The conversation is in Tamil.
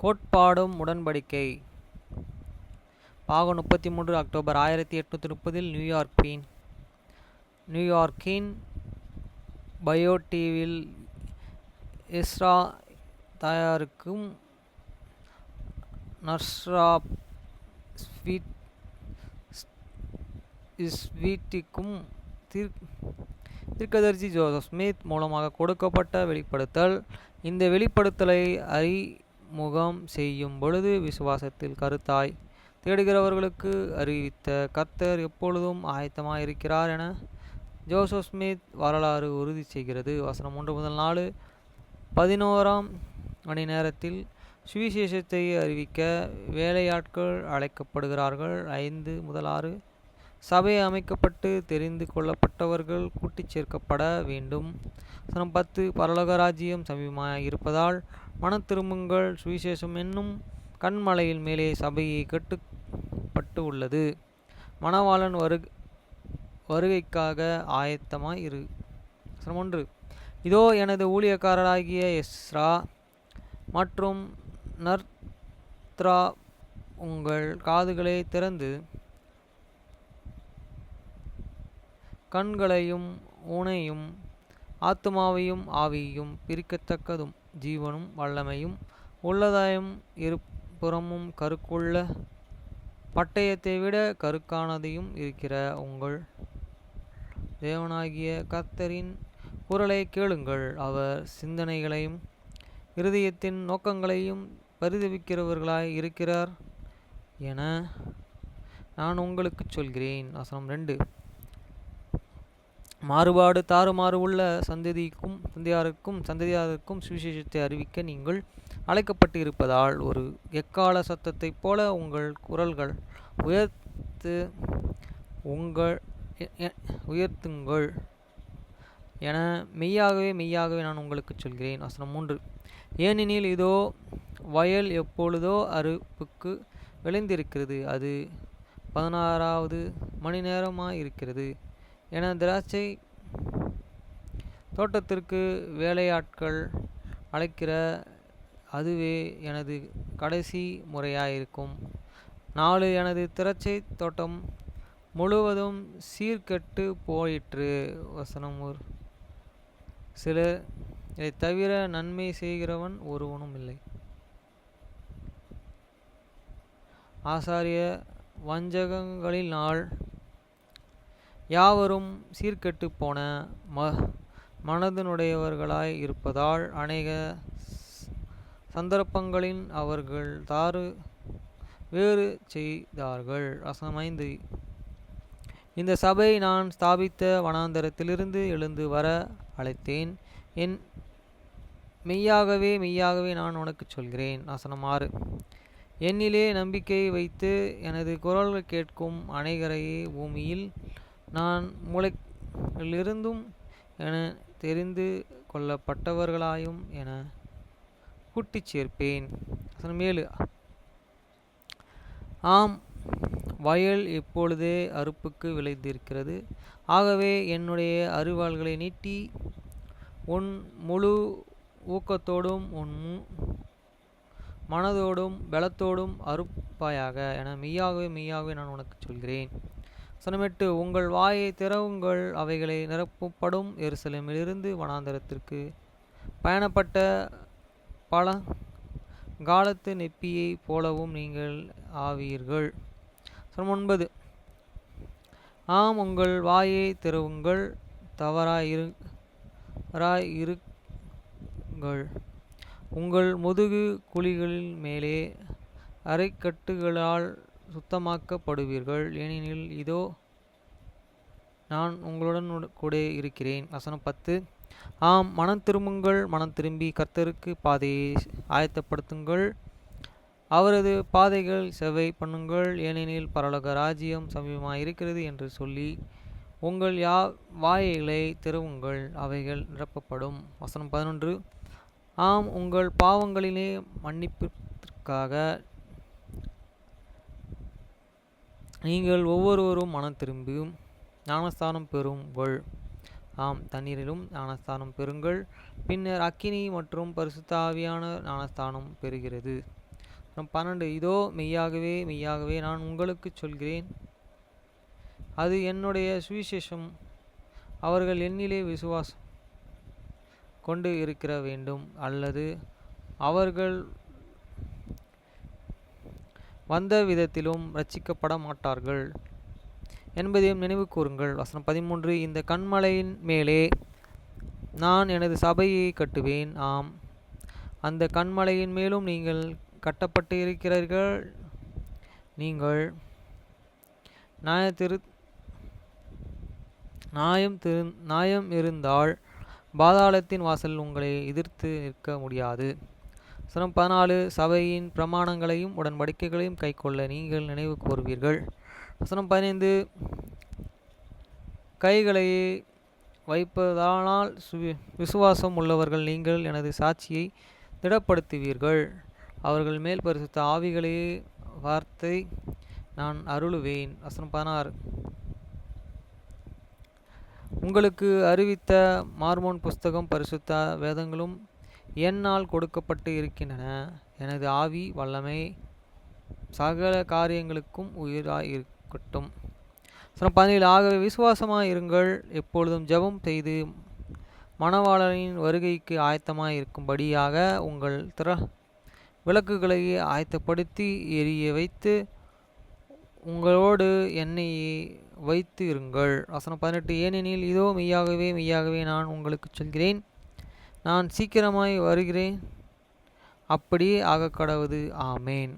கோட்பாடும் உடன்படிக்கை பாகம் 33 அக்டோபர் 1830 நியூயார்க்கின் பயோட்டீவில் எஸ்ரா தாயாருக்கும் நர்ஸா ஸ்வீட்டிக்கும் தீர்க்கதரிசி ஜோசப் ஸ்மித் மூலமாக கொடுக்கப்பட்ட வெளிப்படுத்தல். இந்த வெளிப்படுத்தலை அறிமுகம் செய்யும் பொழுது விசுவாசத்தில் கருத்தாய் தேடுகிறவர்களுக்கு அறிவித்த கர்த்தர் எப்பொழுதும் ஆயத்தமாக இருக்கிறார் என ஜோசப் ஸ்மித் வரலாறு உறுதி செய்கிறது. வசனம் 1 முதல் 4. 11ஆம் மணி நேரத்தில் சுவிசேஷத்தை அறிவிக்க வேலையாட்கள் அழைக்கப்படுகிறார்கள். 5 முதல் 6. சபை அமைக்கப்பட்டு தெரிந்து கொள்ளப்பட்டவர்கள் கூட்டிச் சேர்க்கப்பட வேண்டும். வசனம் 10. பரலோக ராஜ்யம் சமீபமாக இருப்பதால் மனம் திரும்புங்கள். சுவிசேஷம் என்னும் கண்மலையில் மேலே சபையை கட்டப்பட்டு உள்ளது. மணவாளன் வருகைக்காக ஆயத்தமாய் இரு. வசனம் 1. இதோ எனது ஊழியக்காரராகிய எஸ்ரா மற்றும் நர்த்ரா உங்கள் காதுகளை திறந்து கண்களையும் ஊனையும் ஆத்துமாவையும் ஆவியையும் பிரிக்கத்தக்கதும் ஜீவனும் வல்லமையும் உள்ளதாயும் இருபுறமும் கருக்குள்ள பட்டயத்தை விட கருக்கானதையும் இருக்கிற உங்கள் தேவனாகிய கர்த்தரின் குரலை கேளுங்கள். அவர் சிந்தனைகளையும் இருதயத்தின் நோக்கங்களையும் பரிதவிக்கிறவர்களாய் இருக்கிறார் என நான் உங்களுக்கு சொல்கிறேன். வசனம் 2. மாறுபாடு தாறுமாறு உள்ள சந்ததியாருக்கும் சுவிசேஷத்தை அறிவிக்க நீங்கள் அழைக்கப்பட்டு இருப்பதால் ஒரு எக்கால சத்தத்தைப் போல உங்கள் குரல்கள் உயர்த்துங்கள் என மெய்யாகவே நான் உங்களுக்கு சொல்கிறேன். வசனம் 3. ஏனெனில் இதோ வயல் எப்பொழுதோ அறுப்புக்கு விளைந்திருக்கிறது, அது 16வது மணி நேரமாயிருக்கிறது என திராட்சை தோட்டத்திற்கு வேலையாட்கள் அழைக்கிற அதுவே எனது கடைசி முறையாயிருக்கும். 4. எனது திராட்சை தோட்டம் முழுவதும் சீர்கெட்டு போயிற்று. வசனம் 1. சிலர் இதை தவிர நன்மை செய்கிறவன் ஒருவனும் இல்லை. ஆசாரிய வஞ்சகங்களினால் யாவரும் சீர்கெட்டு போன மனதினுடையவர்களாய் இருப்பதால் அநேக சந்தர்ப்பங்களில் அவர்கள் வேறு செய்தார்கள். வசனம் 5. இந்த சபை நான் ஸ்தாபித்த வனாந்தரத்திலிருந்து எழுந்து வர அழைத்தேன். மெய்யாகவே நான் உனக்கு சொல்கிறேன். வசனம் 6. என்னிலே நம்பிக்கை வைத்து எனது குரல்கள் கேட்கும் அநேகரையே பூமியில் நான் மூலைகளிலிருந்தும் என தெரிந்து கொள்ளப்பட்டவர்களாயும் என கூட்டிச் சேர்ப்பேன். வசனம் 7. ஆம், வயல் எப்பொழுதே அறுப்புக்கு விளைந்திருக்கிறது. ஆகவே என்னுடைய அரிவாள்களை நீட்டி உன் முழு ஊக்கத்தோடும் உன் மனதோடும் பலத்தோடும் அறுப்பாயாக என மெய்யாகவே நான் உனக்கு சொல்கிறேன். வசனம் 8. உங்கள் வாயை திறவுங்கள், அவைகளை நிரப்பப்படும். எருசலேமிலிருந்து வனாந்தரத்திற்கு பயணப்பட்ட பழங்காலத்து நெப்பியை போலவும் நீங்கள் ஆவீர்கள். வசனம் 9. ஆம், உங்கள் வாயை திறவுங்கள், தவறாயிருங்கள். உங்கள் முதுகு குழிகளில் மேலே அரைக்கட்டுகளால் சுத்தமாக்கப்படுவீர்கள். ஏனெனில் இதோ நான் உங்களுடன் கூட இருக்கிறேன். வசனம் 10. ஆம், மனம் திரும்பி கர்த்தருக்கு பாதையை ஆயத்தப்படுத்துங்கள், அவரது பாதைகள் செவ்வை பண்ணுங்கள், ஏனெனில் பரலோக ராஜ்யம் சமீபமாக இருக்கிறது என்று சொல்லி உங்கள் வாய்களை திறவுங்கள், அவைகள் நிரப்பப்படும். வசனம் 11. ஆம், உங்கள் பாவங்களிலே மன்னிப்பிற்காக நீங்கள் ஒவ்வொருவரும் மனம் திரும்பியும் ஞானஸ்தானம் பெறுங்கள். ஆம், தண்ணீரிலும் ஞானஸ்தானம் பெறுங்கள், பின்னர் அக்கினி மற்றும் பரிசுத்த ஆவியான ஞானஸ்தானம் பெறுகிறது. 12 இதோ மெய்யாகவே மெய்யாகவே நான் உங்களுக்கு சொல்கிறேன், அது என்னுடைய சுவிசேஷம். அவர்கள் என்னிலே விசுவாசம் கொண்டு இருக்கிற வேண்டும், அல்லது அவர்கள் வந்த விதத்திலும் இரட்சிக்கப்பட மாட்டார்கள் என்பதையும் நினைவு கூறுங்கள். வசனம் 13 இந்த கன்மலையின் மேலே நான் எனது சபையை கட்டுவேன். ஆம், அந்த கன்மலையின் மேலும் நீங்கள் கட்டப்பட்டு இருக்கிறீர்கள். நீங்கள் நியாயம் இருந்தால் பாதாளத்தின் வாசல் உங்களை எதிர்த்து நிற்க முடியாது. வசனம் 14 சபையின் பிரமாணங்களையும் உடன்படிக்கைகளையும் கைக்கொள்ள நீங்கள் நினைவு கூறுவீர்கள். வசனம் 15 கைகளை வைப்பதானால் விசுவாசம் உள்ளவர்கள் நீங்கள் எனது சாட்சியை திடப்படுத்துவீர்கள். அவர்கள் மேல் பரிசுத்த ஆவிகளே வார்த்தை நான் அருளுவேன். வசனம் 16 உங்களுக்கு அறிவித்த மார்மோன் புஸ்தகம் பரிசுத்த வேதங்களும் என்னால் கொடுக்கப்பட்டு இருக்கின்றன. எனது ஆவி வல்லமை சகல காரியங்களுக்கும் உயிராய் இருக்கட்டும். வசனம் 17 ஆகவே விசுவாசமாய் இருங்கள், எப்பொழுதும் ஜெபம் செய்து மணவாளனின் வருகைக்கு ஆயத்தமாய் இருக்கும்படியாக உங்கள் விளக்குகளை ஆயத்தப்படுத்தி எரிய வைத்து உங்களோடு எண்ணெயை வைத்து இருங்கள். வசனம் 18 ஏனெனில் இதோ மெய்யாகவே மெய்யாகவே நான் உங்களுக்கு சொல்கிறேன், நான் சீக்கிரமாய் வருகிறேன். அப்படியே ஆகக்கடவது. ஆமேன்.